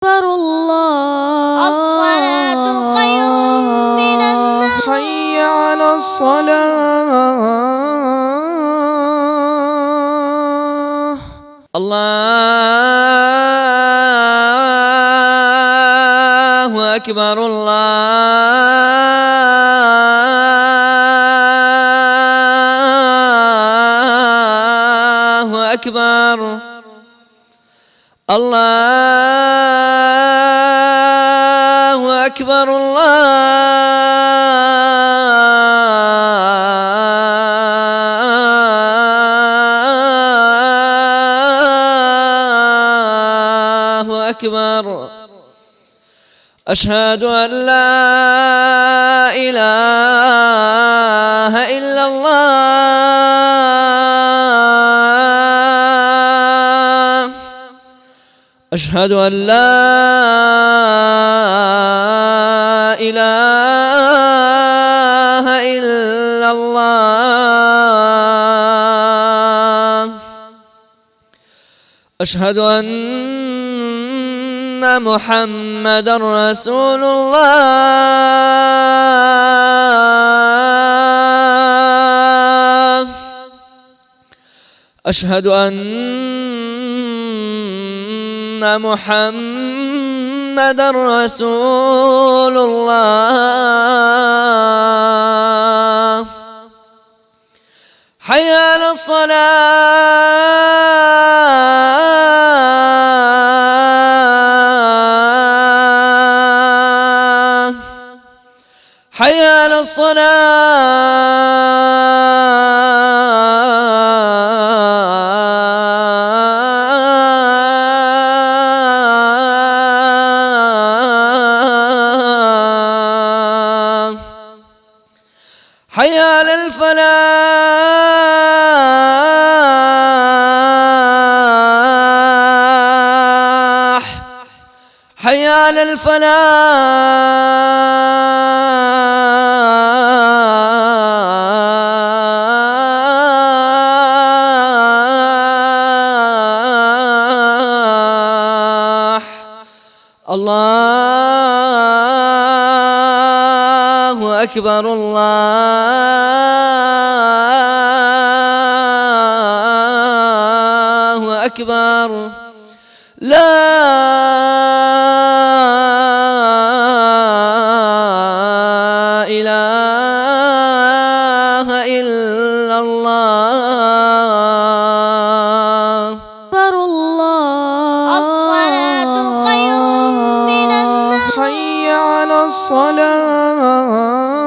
أكبر الله. الصلاة خير من النوم. حي على الصلاة. الله أكبر الله أكبر. الله أكبر الله أكبر. أشهد أن لا إله إلا الله. أشهد أن لا إله إلا الله. أشهد أن محمدًا رسول الله. أشهد أن محمدًا رسول الله. حي على الصلاة. حي على الصلاة. حي على الفلاح. حي على الفلاح. الله أكبر الله أكبر. لا إله إلا الله. أكبر الله. الصلاة خير من النوم. حي على الصلاة.